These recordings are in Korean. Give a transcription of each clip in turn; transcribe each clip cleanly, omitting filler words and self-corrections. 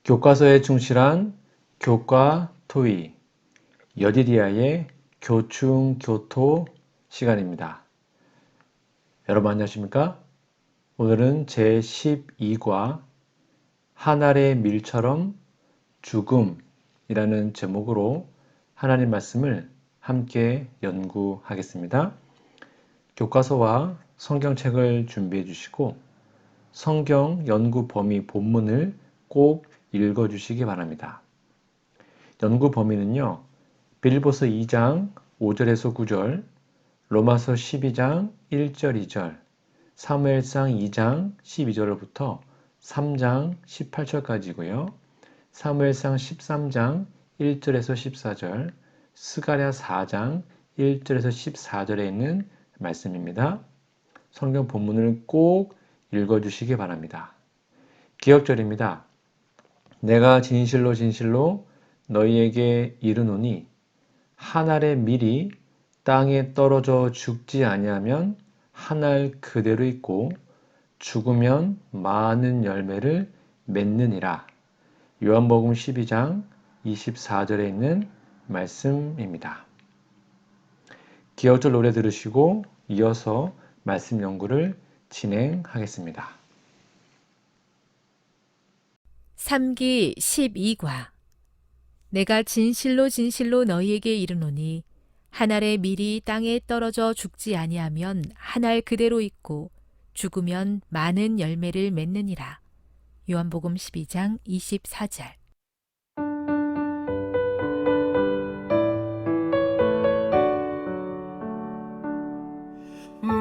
교과서에 충실한 교과 토의 여디디아의 교충교토 시간입니다. 여러분 안녕하십니까? 오늘은 제12과 하늘의 밀처럼 죽음이라는 제목으로 하나님 말씀을 함께 연구하겠습니다. 교과서와 성경책을 준비해 주시고 성경 연구 범위 본문을 꼭 읽어 주시기 바랍니다. 연구 범위는요, 빌립보서 2장 5절에서 9절, 로마서 12장 1절 2절, 사무엘상 2장 12절부터 3장 18절까지고요. 사무엘상 13장 1절에서 14절, 스가랴 4장 1절에서 14절에 있는 말씀입니다. 성경 본문을 꼭 읽어주시기 바랍니다. 기억절입니다. 내가 진실로 진실로 너희에게 이르노니 한 알의 밀이 땅에 떨어져 죽지 아니하면 한 알 그대로 있고 죽으면 많은 열매를 맺느니라. 요한복음 12장 24절에 있는 말씀입니다. 기억절 노래 들으시고 이어서 말씀 연구를 진행하겠습니다. 3기 12과 내가 진실로 진실로 너희에게 이르노니 한 알의 밀이 땅에 떨어져 죽지 아니하면 한 알 그대로 있고 죽으면 많은 열매를 맺느니라. 요한복음 12장 24절.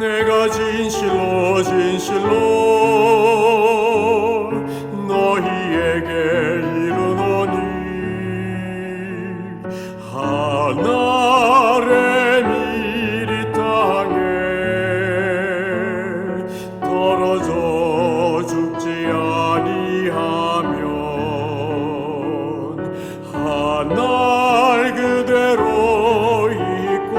내가 진실로 진실로 너희에게 이르노니 한 알의 밀이 땅에 떨어져 죽지 아니하면 한 알 그대로 있고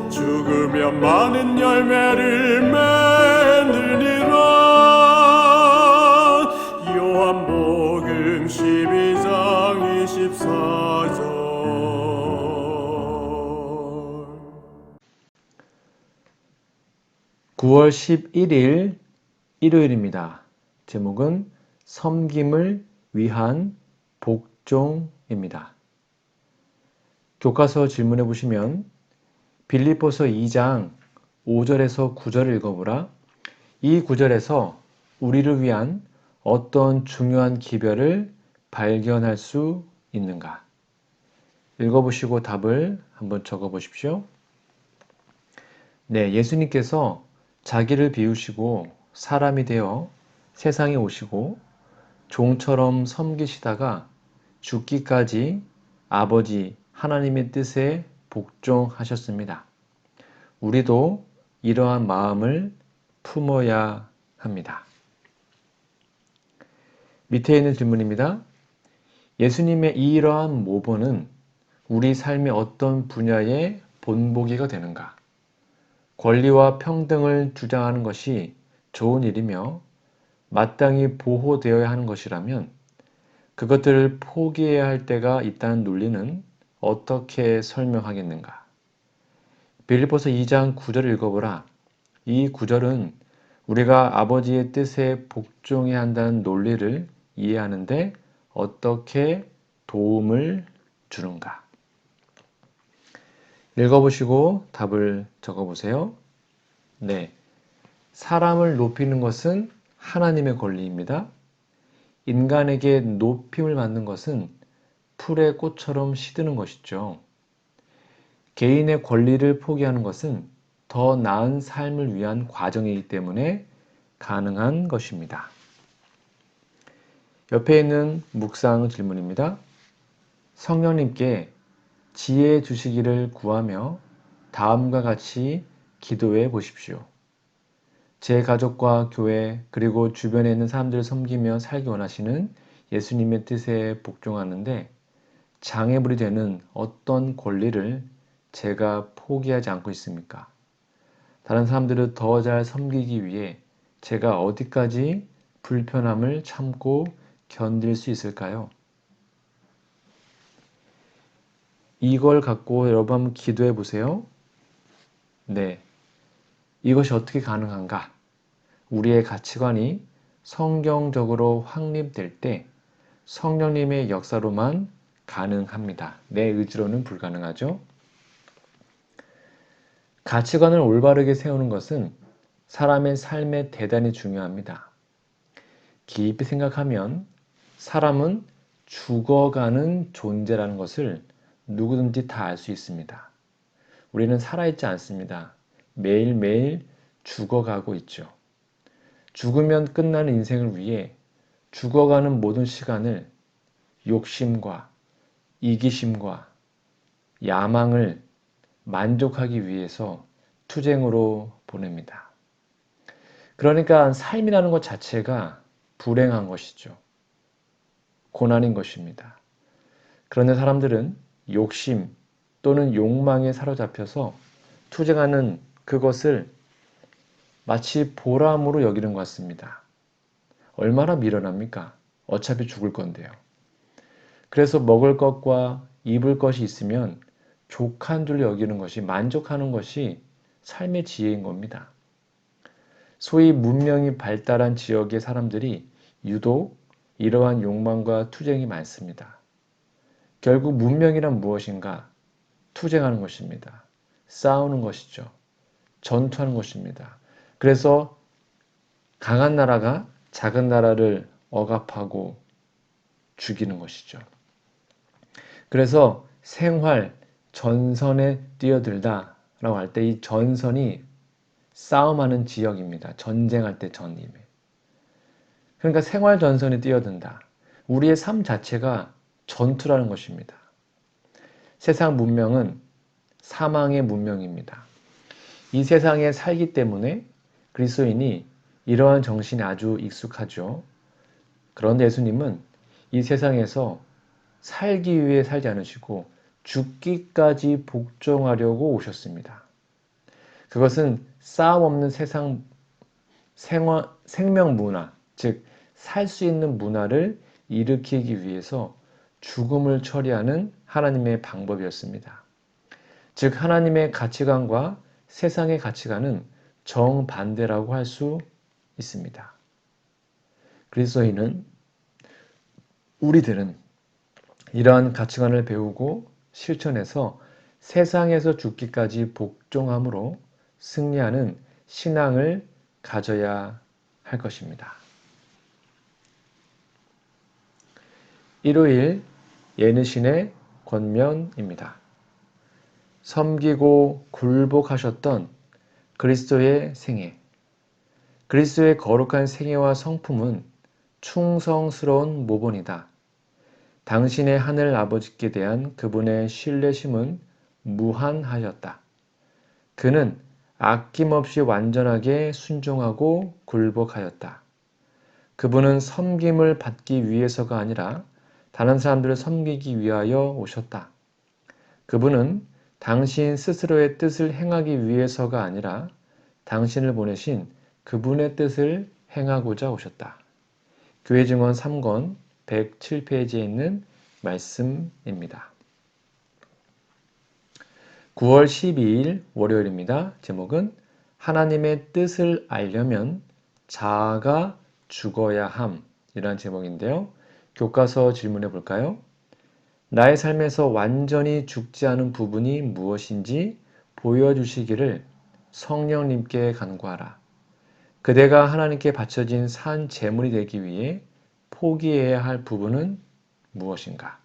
죽으면 많은 열매를 맺느니라. 요한복음 12장 24절. 9월 11일 일요일입니다. 제목은 섬김을 위한 복종입니다. 교과서 질문해 보시면 빌립보서 2장 5절에서 9절을 읽어보라. 이 구절에서 우리를 위한 어떤 중요한 기별을 발견할 수 있는가? 읽어보시고 답을 한번 적어보십시오. 네, 예수님께서 자기를 비우시고 사람이 되어 세상에 오시고 종처럼 섬기시다가 죽기까지 아버지 하나님의 뜻에 복종하셨습니다. 우리도 이러한 마음을 품어야 합니다. 밑에 있는 질문입니다. 예수님의 이러한 모범은 우리 삶의 어떤 분야의 본보기가 되는가? 권리와 평등을 주장하는 것이 좋은 일이며 마땅히 보호되어야 하는 것이라면 그것들을 포기해야 할 때가 있다는 논리는 어떻게 설명하겠는가? 빌립보서 2장 9절을 읽어보라. 이 구절은 우리가 아버지의 뜻에 복종해야 한다는 논리를 이해하는데 어떻게 도움을 주는가? 읽어보시고 답을 적어보세요. 네, 사람을 높이는 것은 하나님의 권리입니다. 인간에게 높임을 받는 것은 풀의 꽃처럼 시드는 것이죠. 개인의 권리를 포기하는 것은 더 나은 삶을 위한 과정이기 때문에 가능한 것입니다. 옆에 있는 묵상 질문입니다. 성령님께 지혜 주시기를 구하며 다음과 같이 기도해 보십시오. 제 가족과 교회 그리고 주변에 있는 사람들을 섬기며 살기 원하시는 예수님의 뜻에 복종하는데 장애물이 되는 어떤 권리를 제가 포기하지 않고 있습니까? 다른 사람들을 더 잘 섬기기 위해 제가 어디까지 불편함을 참고 견딜 수 있을까요? 이걸 갖고 여러분 한번 기도해 보세요. 네. 이것이 어떻게 가능한가? 우리의 가치관이 성경적으로 확립될 때 성령님의 역사로만 가능합니다. 내 의지로는 불가능하죠. 가치관을 올바르게 세우는 것은 사람의 삶에 대단히 중요합니다. 깊이 생각하면 사람은 죽어가는 존재라는 것을 누구든지 다 알 수 있습니다. 우리는 살아있지 않습니다. 매일매일 죽어가고 있죠. 죽으면 끝나는 인생을 위해 죽어가는 모든 시간을 욕심과 이기심과 야망을 만족하기 위해서 투쟁으로 보냅니다. 그러니까 삶이라는 것 자체가 불행한 것이죠. 고난인 것입니다. 그런데 사람들은 욕심 또는 욕망에 사로잡혀서 투쟁하는 그것을 마치 보람으로 여기는 것 같습니다. 얼마나 미련합니까? 어차피 죽을 건데요. 그래서 먹을 것과 입을 것이 있으면 족한 줄 여기는 것이, 만족하는 것이 삶의 지혜인 겁니다. 소위 문명이 발달한 지역의 사람들이 유독 이러한 욕망과 투쟁이 많습니다. 결국 문명이란 무엇인가? 투쟁하는 것입니다. 싸우는 것이죠. 전투하는 것입니다. 그래서 강한 나라가 작은 나라를 억압하고 죽이는 것이죠. 그래서 생활, 전선에 뛰어들다 라고 할 때 이 전선이 싸움하는 지역입니다. 전쟁할 때 전임에. 그러니까 생활 전선에 뛰어든다. 우리의 삶 자체가 전투라는 것입니다. 세상 문명은 사망의 문명입니다. 이 세상에 살기 때문에 그리스도인이 이러한 정신이 아주 익숙하죠. 그런데 예수님은 이 세상에서 살기 위해 살지 않으시고 죽기까지 복종하려고 오셨습니다. 그것은 싸움 없는 세상 생명 문화, 즉 살 수 있는 문화를 일으키기 위해서 죽음을 처리하는 하나님의 방법이었습니다. 즉 하나님의 가치관과 세상의 가치관은 정반대라고 할 수 있습니다. 그리스도인은 우리들은 이러한 가치관을 배우고 실천해서 세상에서 죽기까지 복종함으로 승리하는 신앙을 가져야 할 것입니다. 일요일 예느신의 권면입니다. 섬기고 굴복하셨던 그리스도의 생애. 그리스도의 거룩한 생애와 성품은 충성스러운 모본이다. 당신의 하늘 아버지께 대한 그분의 신뢰심은 무한하였다. 그는 아낌없이 완전하게 순종하고 굴복하였다. 그분은 섬김을 받기 위해서가 아니라 다른 사람들을 섬기기 위하여 오셨다. 그분은 당신 스스로의 뜻을 행하기 위해서가 아니라 당신을 보내신 그분의 뜻을 행하고자 오셨다. 교회 증언 3권 107페이지에 있는 말씀입니다. 9월 12일 월요일입니다. 제목은 하나님의 뜻을 알려면 자아가 죽어야 함이라는 제목인데요. 교과서 질문해 볼까요? 나의 삶에서 완전히 죽지 않은 부분이 무엇인지 보여주시기를 성령님께 간구하라. 그대가 하나님께 바쳐진 산 제물이 되기 위해 포기해야 할 부분은 무엇인가?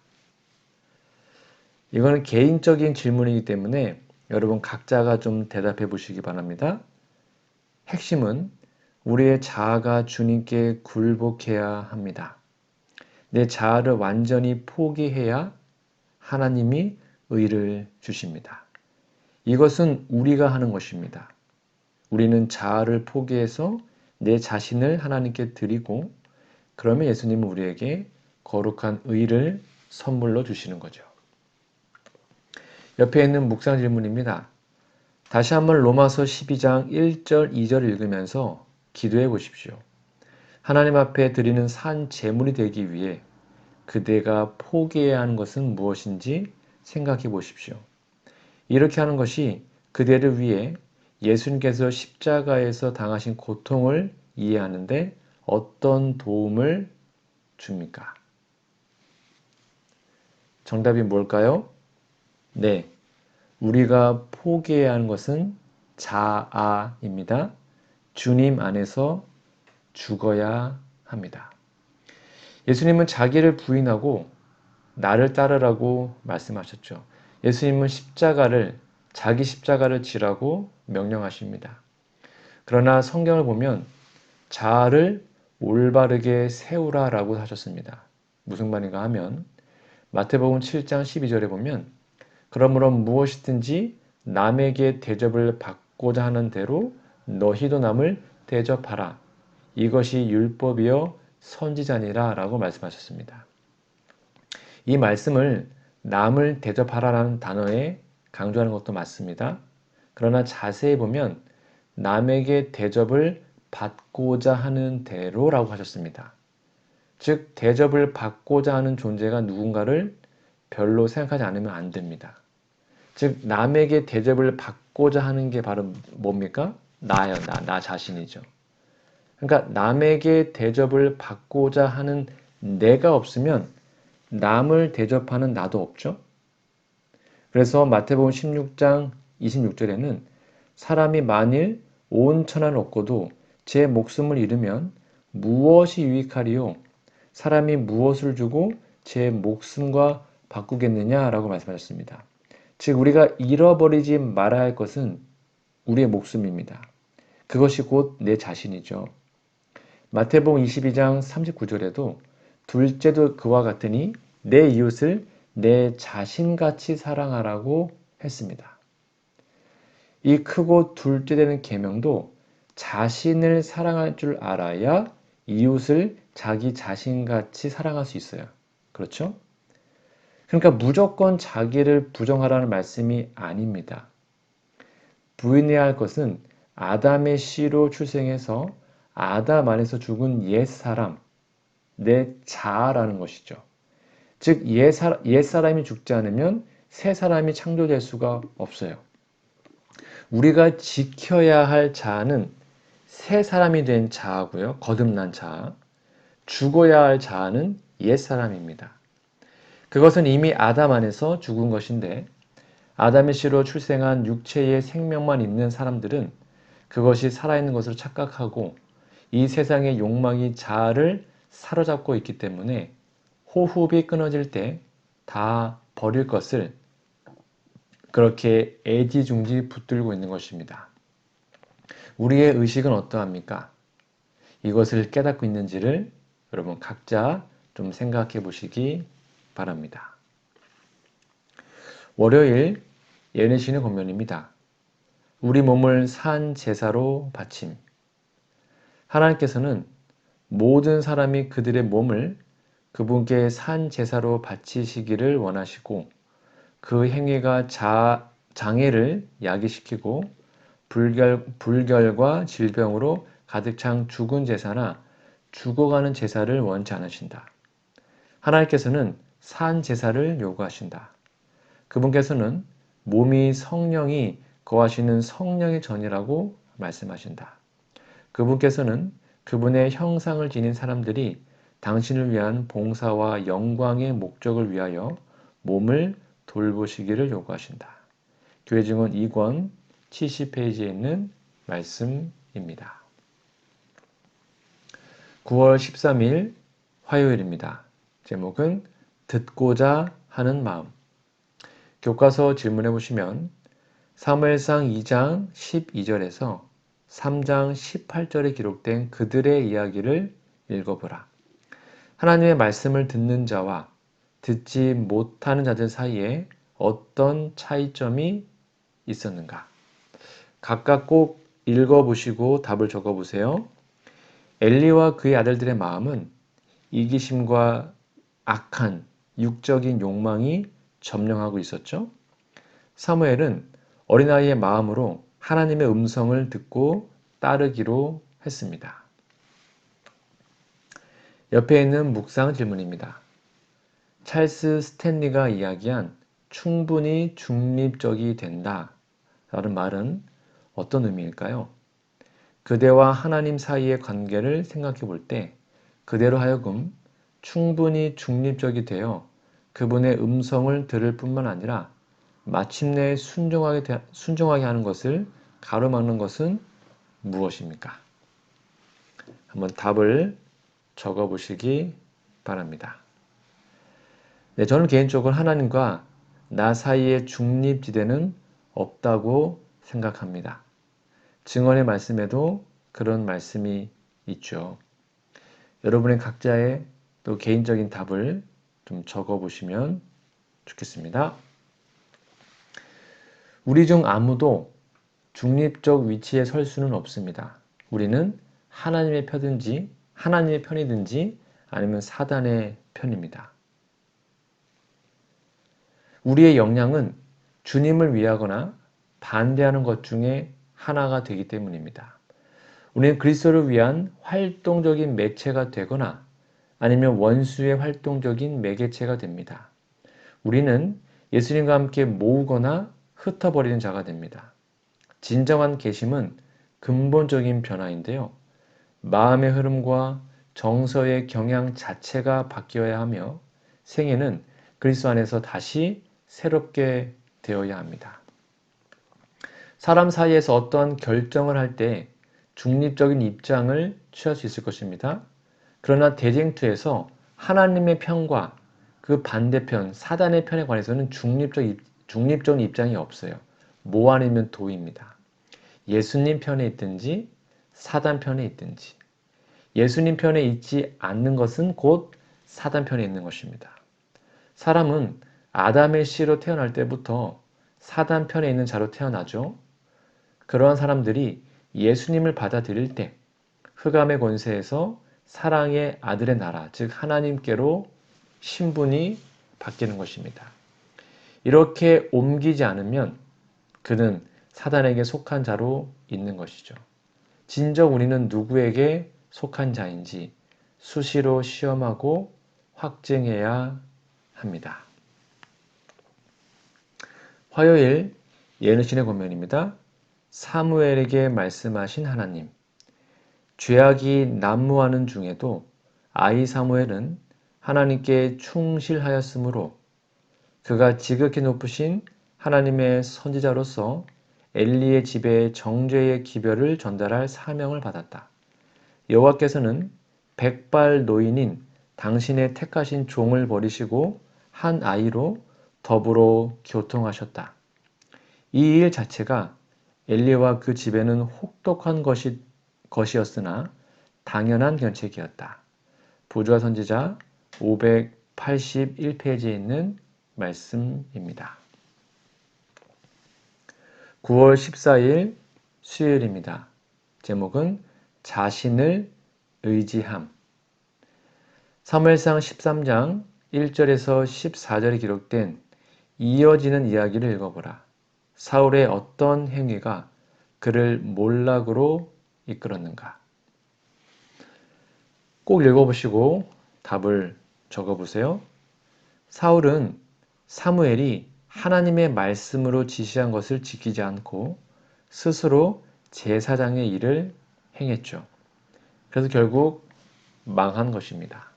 이거는 개인적인 질문이기 때문에 여러분 각자가 좀 대답해 보시기 바랍니다. 핵심은 우리의 자아가 주님께 굴복해야 합니다. 내 자아를 완전히 포기해야 하나님이 의를 주십니다. 이것은 우리가 하는 것입니다. 우리는 자아를 포기해서 내 자신을 하나님께 드리고 그러면 예수님은 우리에게 거룩한 의를 선물로 주시는 거죠. 옆에 있는 묵상 질문입니다. 다시 한번 로마서 12장 1절, 2절 읽으면서 기도해 보십시오. 하나님 앞에 드리는 산 제물이 되기 위해 그대가 포기해야 하는 것은 무엇인지 생각해 보십시오. 이렇게 하는 것이 그대를 위해 예수님께서 십자가에서 당하신 고통을 이해하는데 어떤 도움을 줍니까? 정답이 뭘까요? 네, 우리가 포기해야 하는 것은 자아입니다. 주님 안에서 죽어야 합니다. 예수님은 자기를 부인하고 나를 따르라고 말씀하셨죠. 예수님은 자기 십자가를 지라고 명령하십니다. 그러나 성경을 보면 자아를 올바르게 세우라라고 하셨습니다. 무슨 말인가 하면 마태복음 7장 12절에 보면 그러므로 무엇이든지 남에게 대접을 받고자 하는 대로 너희도 남을 대접하라. 이것이 율법이요 선지자니라 라고 말씀하셨습니다. 이 말씀을 남을 대접하라라는 단어에 강조하는 것도 맞습니다. 그러나 자세히 보면 남에게 대접을 받고자 하는 대로라고 하셨습니다. 즉 대접을 받고자 하는 존재가 누군가를 별로 생각하지 않으면 안 됩니다. 즉 남에게 대접을 받고자 하는 게 바로 뭡니까? 나예요. 나 자신이죠. 그러니까 남에게 대접을 받고자 하는 내가 없으면 남을 대접하는 나도 없죠. 그래서 마태복음 16장 26절에는 사람이 만일 온 천하를 얻고도 제 목숨을 잃으면 무엇이 유익하리요? 사람이 무엇을 주고 제 목숨과 바꾸겠느냐라고 말씀하셨습니다. 즉 우리가 잃어버리지 말아야 할 것은 우리의 목숨입니다. 그것이 곧 내 자신이죠. 마태복음 22장 39절에도 둘째도 그와 같으니 내 이웃을 내 자신같이 사랑하라고 했습니다. 이 크고 둘째 되는 계명도 자신을 사랑할 줄 알아야 이웃을 자기 자신같이 사랑할 수 있어요. 그렇죠? 그러니까 무조건 자기를 부정하라는 말씀이 아닙니다. 부인해야 할 것은 아담의 씨로 출생해서 아담 안에서 죽은 옛사람, 내 자아라는 것이죠. 즉 옛사람이 죽지 않으면 새 사람이 창조될 수가 없어요. 우리가 지켜야 할 자아는 새 사람이 된 자아고요. 거듭난 자아. 죽어야 할 자아는 옛사람입니다. 그것은 이미 아담 안에서 죽은 것인데 아담의 씨로 출생한 육체의 생명만 있는 사람들은 그것이 살아있는 것으로 착각하고 이 세상의 욕망이 자아를 사로잡고 있기 때문에 호흡이 끊어질 때 다 버릴 것을 그렇게 애지중지 붙들고 있는 것입니다. 우리의 의식은 어떠합니까? 이것을 깨닫고 있는지를 여러분 각자 좀 생각해 보시기 바랍니다. 월요일 예내신의 권면입니다. 우리 몸을 산 제사로 바침. 하나님께서는 모든 사람이 그들의 몸을 그분께 산 제사로 바치시기를 원하시고 그 행위가 장애를 야기시키고 불결과 질병으로 가득 찬 죽은 제사나 죽어가는 제사를 원치 않으신다. 하나님께서는 산 제사를 요구하신다. 그분께서는 몸이 성령이 거하시는 성령의 전이라고 말씀하신다. 그분께서는 그분의 형상을 지닌 사람들이 당신을 위한 봉사와 영광의 목적을 위하여 몸을 돌보시기를 요구하신다. 교회 증언 2권 70페이지에 있는 말씀입니다. 9월 13일 화요일입니다. 제목은 듣고자 하는 마음. 교과서 질문해 보시면 사무엘상 2장 12절에서 3장 18절에 기록된 그들의 이야기를 읽어보라. 하나님의 말씀을 듣는 자와 듣지 못하는 자들 사이에 어떤 차이점이 있었는가? 각각 꼭 읽어보시고 답을 적어보세요. 엘리와 그의 아들들의 마음은 이기심과 악한 육적인 욕망이 점령하고 있었죠. 사무엘은 어린아이의 마음으로 하나님의 음성을 듣고 따르기로 했습니다. 옆에 있는 묵상 질문입니다. 찰스 스탠리가 이야기한 충분히 중립적이 된다 라는 말은 어떤 의미일까요? 그대와 하나님 사이의 관계를 생각해 볼 때 그대로 하여금 충분히 중립적이 되어 그분의 음성을 들을 뿐만 아니라 마침내 순종하게 하는 것을 가로막는 것은 무엇입니까? 한번 답을 적어 보시기 바랍니다. 네, 저는 개인적으로 하나님과 나 사이의 중립지대는 없다고 생각합니다. 증언의 말씀에도 그런 말씀이 있죠. 여러분의 각자의 또 개인적인 답을 좀 적어 보시면 좋겠습니다. 우리 중 아무도 중립적 위치에 설 수는 없습니다. 우리는 하나님의 편이든지 아니면 사단의 편입니다. 우리의 역량은 주님을 위하거나 반대하는 것 중에 하나가 되기 때문입니다. 우리는 그리스도를 위한 활동적인 매체가 되거나 아니면 원수의 활동적인 매개체가 됩니다. 우리는 예수님과 함께 모으거나 흩어버리는 자가 됩니다. 진정한 계심은 근본적인 변화인데요. 마음의 흐름과 정서의 경향 자체가 바뀌어야 하며 생애는 그리스도 안에서 다시 새롭게 되어야 합니다. 사람 사이에서 어떠한 결정을 할 때 중립적인 입장을 취할 수 있을 것입니다. 그러나 대쟁투에서 하나님의 편과 그 반대편, 사단의 편에 관해서는 중립적인 입장이 없어요. 모 아니면 도입니다. 예수님 편에 있든지 사단 편에 있든지. 예수님 편에 있지 않는 것은 곧 사단 편에 있는 것입니다. 사람은 아담의 씨로 태어날 때부터 사단 편에 있는 자로 태어나죠. 그러한 사람들이 예수님을 받아들일 때 흑암의 권세에서 사랑의 아들의 나라, 즉 하나님께로 신분이 바뀌는 것입니다. 이렇게 옮기지 않으면 그는 사단에게 속한 자로 있는 것이죠. 진정 우리는 누구에게 속한 자인지 수시로 시험하고 확증해야 합니다. 화요일 예언신의 권면입니다. 사무엘에게 말씀하신 하나님. 죄악이 난무하는 중에도 아이 사무엘은 하나님께 충실하였으므로 그가 지극히 높으신 하나님의 선지자로서 엘리의 집에 정죄의 기별을 전달할 사명을 받았다. 여호와께서는 백발 노인인 당신의 택하신 종을 버리시고 한 아이로 더불어 교통하셨다. 이 일 자체가 엘리와 그 집에는 혹독한 것이었으나 당연한 견책이었다. 부조화 선지자 581페이지에 있는 말씀입니다. 9월 14일 수요일입니다. 제목은 자신을 의지함. 사무엘상 13장 1절에서 14절에 기록된 이어지는 이야기를 읽어보라. 사울의 어떤 행위가 그를 몰락으로 이끌었는가? 꼭 읽어보시고 답을 적어보세요. 사울은 사무엘이 하나님의 말씀으로 지시한 것을 지키지 않고 스스로 제사장의 일을 행했죠. 그래서 결국 망한 것입니다.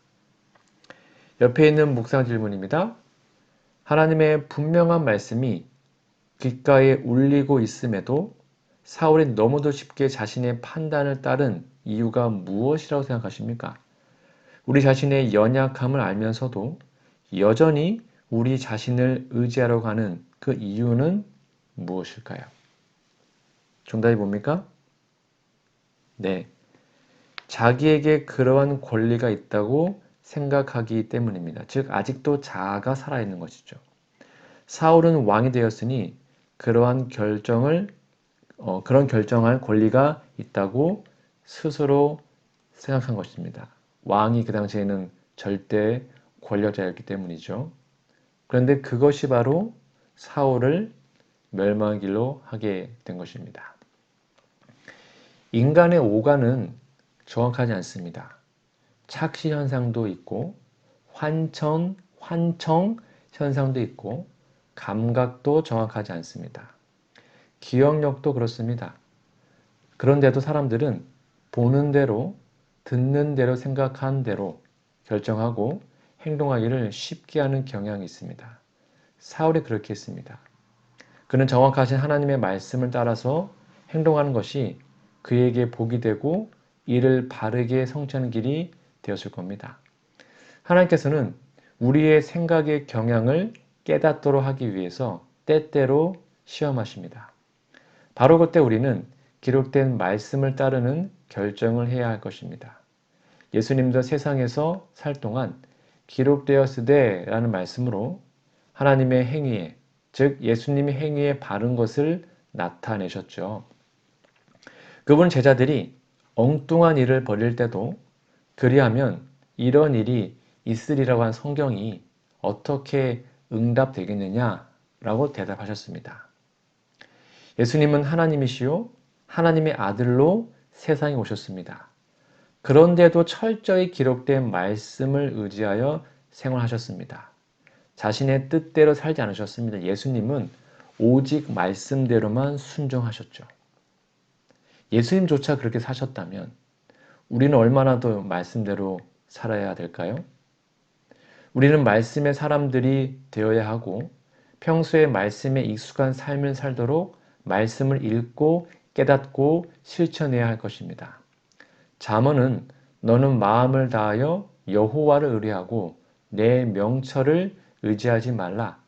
옆에 있는 묵상 질문입니다. 하나님의 분명한 말씀이 귓가에 울리고 있음에도 사울이 너무도 쉽게 자신의 판단을 따른 이유가 무엇이라고 생각하십니까? 우리 자신의 연약함을 알면서도 여전히 우리 자신을 의지하려고 하는 그 이유는 무엇일까요? 정답이 뭡니까? 네. 자기에게 그러한 권리가 있다고 생각하기 때문입니다. 즉, 아직도 자아가 살아있는 것이죠. 사울은 왕이 되었으니 그런 결정할 권리가 있다고 스스로 생각한 것입니다. 왕이 그 당시에는 절대 권력자였기 때문이죠. 그런데 그것이 바로 사울을 멸망의 길로 하게 된 것입니다. 인간의 오간은 정확하지 않습니다. 착시 현상도 있고 환청 현상도 있고 감각도 정확하지 않습니다. 기억력도 그렇습니다. 그런데도 사람들은 보는 대로, 듣는 대로, 생각한 대로 결정하고 행동하기를 쉽게 하는 경향이 있습니다. 사울이 그렇게 했습니다. 그는 정확하신 하나님의 말씀을 따라서 행동하는 것이 그에게 복이 되고 이를 바르게 성취하는 길이 되었을 겁니다. 하나님께서는 우리의 생각의 경향을 깨닫도록 하기 위해서 때때로 시험하십니다. 바로 그때 우리는 기록된 말씀을 따르는 결정을 해야 할 것입니다. 예수님도 세상에서 살 동안 기록되었으되 라는 말씀으로 하나님의 행위에, 즉 예수님의 행위에 바른 것을 나타내셨죠. 그분 제자들이 엉뚱한 일을 벌일 때도 그리하면 이런 일이 있으리라고 한 성경이 어떻게 응답되겠느냐라고 대답하셨습니다. 예수님은 하나님이시요 하나님의 아들로 세상에 오셨습니다. 그런데도 철저히 기록된 말씀을 의지하여 생활하셨습니다. 자신의 뜻대로 살지 않으셨습니다. 예수님은 오직 말씀대로만 순종하셨죠. 예수님조차 그렇게 사셨다면 우리는 얼마나 더 말씀대로 살아야 될까요? 우리는 말씀의 사람들이 되어야 하고 평소에 말씀에 익숙한 삶을 살도록 말씀을 읽고 깨닫고 실천해야 할 것입니다. 잠언은 너는 마음을 다하여 여호와를 의뢰하고 내 명철을 의지하지 말라.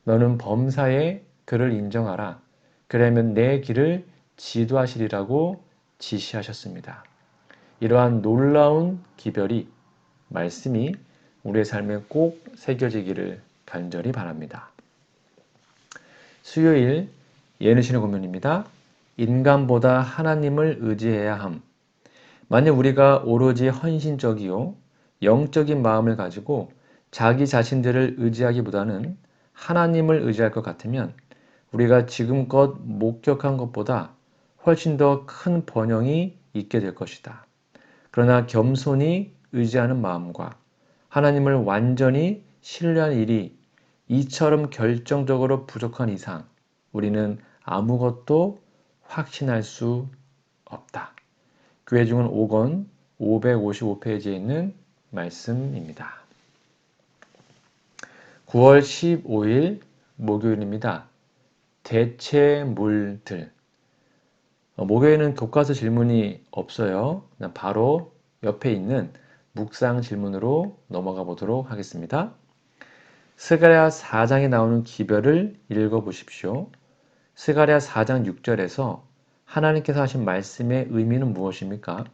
너는 범사에 그를 인정하라. 그러면 내 길을 지도하시리라고 지시하셨습니다. 이러한 놀라운 기별이 말씀이 우리의 삶에 꼭 새겨지기를 간절히 바랍니다. 수요일 예능신의 고민입니다. 인간보다 하나님을 의지해야 함. 만약 우리가 오로지 헌신적이요 영적인 마음을 가지고 자기 자신들을 의지하기보다는 하나님을 의지할 것 같으면 우리가 지금껏 목격한 것보다 훨씬 더 큰 번영이 있게 될 것이다. 그러나 겸손히 의지하는 마음과 하나님을 완전히 신뢰하는 일이 이처럼 결정적으로 부족한 이상 우리는 아무것도 확신할 수 없다. 교회 중은 5권 555페이지에 있는 말씀입니다. 9월 15일 목요일입니다. 대체물들. 목요일은 교과서 질문이 없어요. 바로 옆에 있는 묵상 질문으로 넘어가 보도록 하겠습니다. 스가랴 4장에 나오는 기별을 읽어보십시오. 스가랴 4장 6절에서 하나님께서 하신 말씀의 의미는 무엇입니까?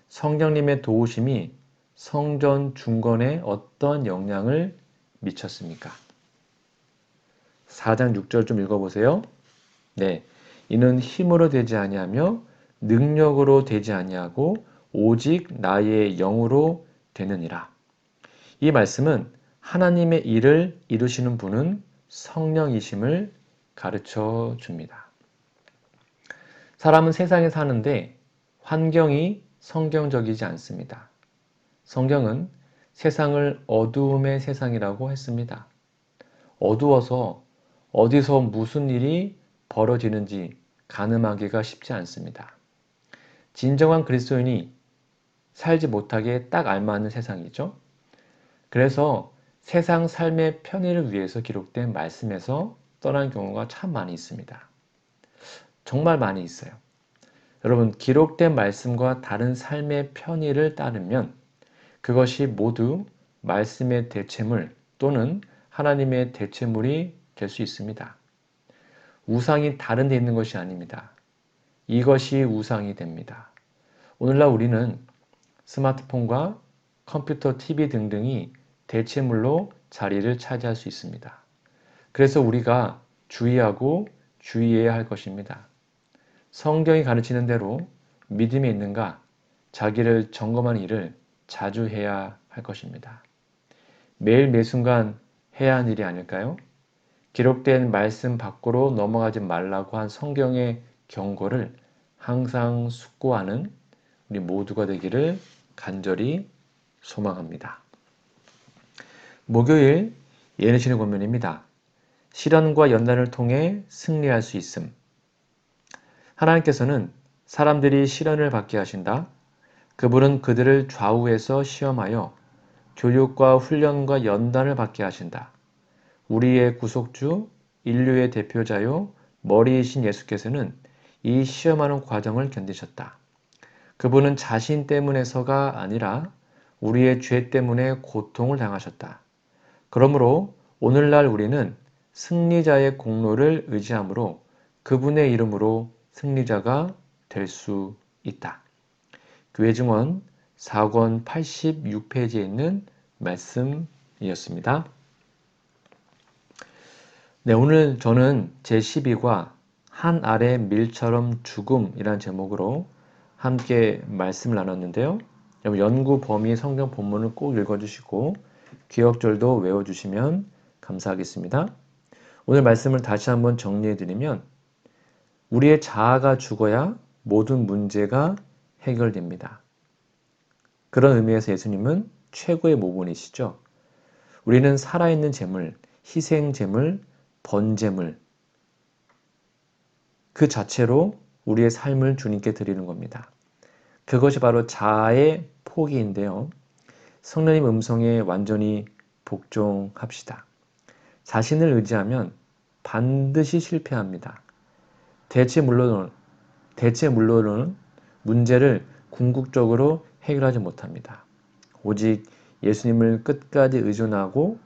성령님의 도우심이 성전 중건에 어떤 영향을 미쳤습니까? 4장 6절 좀 읽어보세요. 네, 이는 힘으로 되지 아니하며 능력으로 되지 아니하고 오직 나의 영으로 되느니라. 이 말씀은 하나님의 일을 이루시는 분은 성령이심을 가르쳐 줍니다. 사람은 세상에 사는데 환경이 성경적이지 않습니다. 성경은 세상을 어두움의 세상이라고 했습니다. 어두워서 어디서 무슨 일이 벌어지는지 가늠하기가 쉽지 않습니다. 진정한 그리스도인이 살지 못하게 딱 알맞는 세상이죠. 그래서 세상 삶의 편의를 위해서 기록된 말씀에서 떠난 경우가 참 많이 있습니다. 정말 많이 있어요. 여러분, 기록된 말씀과 다른 삶의 편의를 따르면 그것이 모두 말씀의 대체물 또는 하나님의 대체물이 될 수 있습니다. 우상이 다른 데 있는 것이 아닙니다. 이것이 우상이 됩니다. 오늘날 우리는 스마트폰과 컴퓨터, TV 등등이 대체물로 자리를 차지할 수 있습니다. 그래서 우리가 주의하고 주의해야 할 것입니다. 성경이 가르치는 대로 믿음이 있는가 자기를 점검하는 일을 자주 해야 할 것입니다. 매일 매순간 해야 하는 일이 아닐까요? 기록된 말씀 밖으로 넘어가지 말라고 한 성경의 경고를 항상 숙고하는 우리 모두가 되기를 간절히 소망합니다. 목요일 예언의 권면입니다. 시련과 연단을 통해 승리할 수 있음. 하나님께서는 사람들이 시련을 받게 하신다. 그분은 그들을 좌우해서 시험하여 교육과 훈련과 연단을 받게 하신다. 우리의 구속주, 인류의 대표자요, 머리이신 예수께서는 이 시험하는 과정을 견디셨다. 그분은 자신 때문에서가 아니라 우리의 죄 때문에 고통을 당하셨다. 그러므로 오늘날 우리는 승리자의 공로를 의지함으로 그분의 이름으로 승리자가 될 수 있다. 교회 증언 4권 86페이지에 있는 말씀이었습니다. 네, 오늘 저는 제12과 한 알의 밀처럼 죽음이라는 제목으로 함께 말씀을 나눴는데요. 여러분 연구 범위 성경 본문을 꼭 읽어주시고 기억절도 외워주시면 감사하겠습니다. 오늘 말씀을 다시 한번 정리해드리면 우리의 자아가 죽어야 모든 문제가 해결됩니다. 그런 의미에서 예수님은 최고의 모본이시죠. 우리는 살아있는 재물, 희생재물, 번재물 그 자체로 우리의 삶을 주님께 드리는 겁니다. 그것이 바로 자아의 포기인데요. 성령님 음성에 완전히 복종합시다. 자신을 의지하면 반드시 실패합니다. 대체 물론은 문제를 궁극적으로 해결하지 못합니다. 오직 예수님을 끝까지 의존하고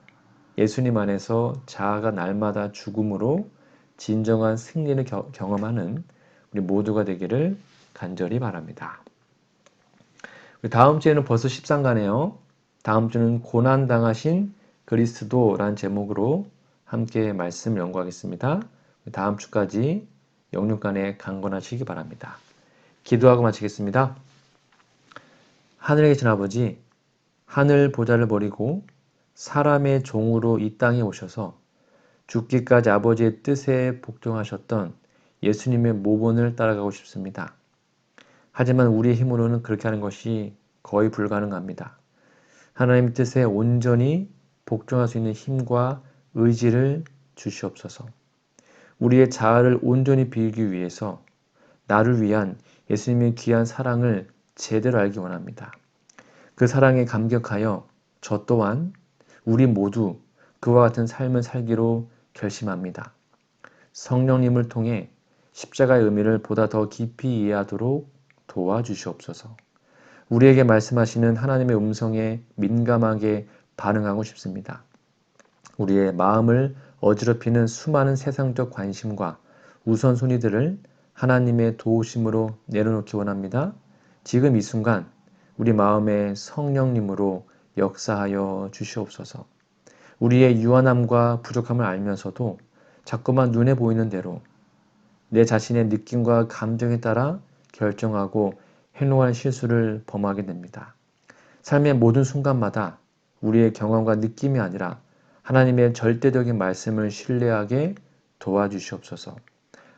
예수님 안에서 자아가 날마다 죽음으로 진정한 승리를 경험하는 우리 모두가 되기를 간절히 바랍니다. 다음 주에는 벌써 13가네요. 다음 주는 고난당하신 그리스도라는 제목으로 함께 말씀 연구하겠습니다. 다음 주까지 영육간에 강건하시기 바랍니다. 기도하고 마치겠습니다. 하늘에 계신 아버지, 하늘 보좌를 버리고 사람의 종으로 이 땅에 오셔서 죽기까지 아버지의 뜻에 복종하셨던 예수님의 모본을 따라가고 싶습니다. 하지만 우리의 힘으로는 그렇게 하는 것이 거의 불가능합니다. 하나님의 뜻에 온전히 복종할 수 있는 힘과 의지를 주시옵소서. 우리의 자아를 온전히 비우기 위해서 나를 위한 예수님의 귀한 사랑을 제대로 알기 원합니다. 그 사랑에 감격하여 저 또한 우리 모두 그와 같은 삶을 살기로 결심합니다. 성령님을 통해 십자가의 의미를 보다 더 깊이 이해하도록 도와주시옵소서. 우리에게 말씀하시는 하나님의 음성에 민감하게 반응하고 싶습니다. 우리의 마음을 어지럽히는 수많은 세상적 관심과 우선순위들을 하나님의 도우심으로 내려놓기 원합니다. 지금 이 순간 우리 마음에 성령님으로 역사하여 주시옵소서. 우리의 유한함과 부족함을 알면서도 자꾸만 눈에 보이는 대로 내 자신의 느낌과 감정에 따라 결정하고 행동하는 실수를 범하게 됩니다. 삶의 모든 순간마다 우리의 경험과 느낌이 아니라 하나님의 절대적인 말씀을 신뢰하게 도와주시옵소서.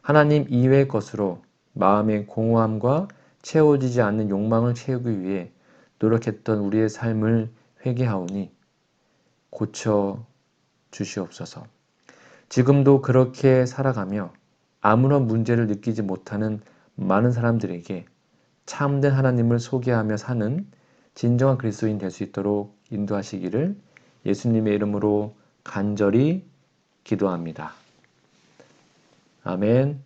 하나님 이외의 것으로 마음의 공허함과 채워지지 않는 욕망을 채우기 위해 노력했던 우리의 삶을 회개하오니 고쳐 주시옵소서. 지금도 그렇게 살아가며 아무런 문제를 느끼지 못하는 많은 사람들에게 참된 하나님을 소개하며 사는 진정한 그리스도인 될 수 있도록 인도하시기를 예수님의 이름으로 간절히 기도합니다. 아멘.